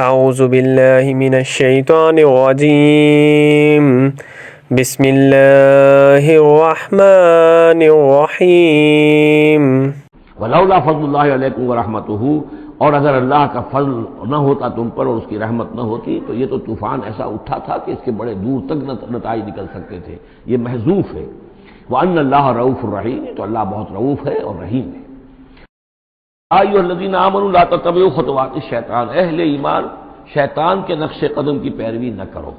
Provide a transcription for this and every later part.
اعوذ باللہ من الشیطان الرجیم بسم اللہ الرحمن الرحیم ولولا فضل اللہ علیکم ورحمتہ، اور اگر اللہ کا فضل نہ ہوتا تم پر اور اس کی رحمت نہ ہوتی تو یہ تو طوفان ایسا اٹھا تھا کہ اس کے بڑے دور تک نتائج نکل سکتے تھے۔ یہ محذوف ہے۔ وَأَنَّ اللَّهَ رؤوف الرحیم، تو اللہ بہت رؤوف ہے اور رحیم ہے۔ ایھا الذین آمنوا لا تتبعوا خطوات الشیطان، اہل ایمان شیطان کے نقش قدم کی پیروی نہ کرو۔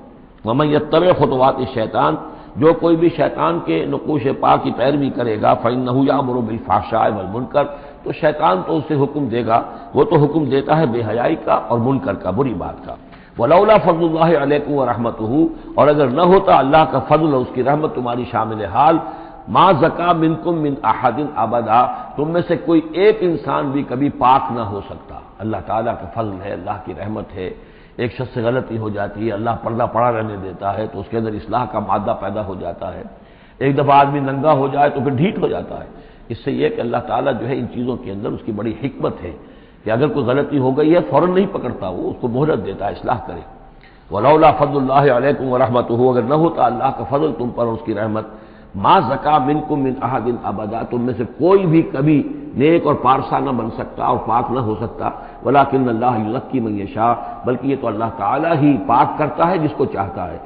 ومن یتبع خطوات الشیطان، جو کوئی بھی شیطان کے نقوش پا کی پیروی کرے گا فإنہ یأمر بالفحشاء والمنکر، تو شیطان تو اسے حکم دے گا، وہ تو حکم دیتا ہے بے حیائی کا اور منکر کا، بری بات کا۔ ولولا فضل اللہ علیکم ورحمتہ، اور اگر نہ ہوتا اللہ کا فضل اور اس کی رحمت تمہاری شامل حال، ما زکا منکم من احد ابدا، تم میں سے کوئی ایک انسان بھی کبھی پاک نہ ہو سکتا۔ اللہ تعالیٰ کا فضل ہے، اللہ کی رحمت ہے۔ ایک شخص سے غلطی ہو جاتی ہے، اللہ پردہ پڑا رہنے دیتا ہے تو اس کے اندر اصلاح کا مادہ پیدا ہو جاتا ہے۔ ایک دفعہ آدمی ننگا ہو جائے تو پھر ڈھیٹ ہو جاتا ہے۔ اس سے یہ کہ اللہ تعالیٰ جو ہے ان چیزوں کے اندر اس کی بڑی حکمت ہے کہ اگر کوئی غلطی ہو گئی ہے فوراً نہیں پکڑتا، وہ اس کو مہلت دیتا ہے، اصلاح کرے۔ ولولا فضل اللہ علیکم ورحمتہ، اگر نہ ہوتا اللہ کا فضل تم پر اور اس کی رحمت، ما زکا منکم من احد ابدا، تم میں سے کوئی بھی کبھی نیک اور پارسا نہ بن سکتا اور پاک نہ ہو سکتا۔ ولکن اللہ یزکی من یشاء، بلکہ یہ تو اللہ تعالیٰ ہی پاک کرتا ہے جس کو چاہتا ہے۔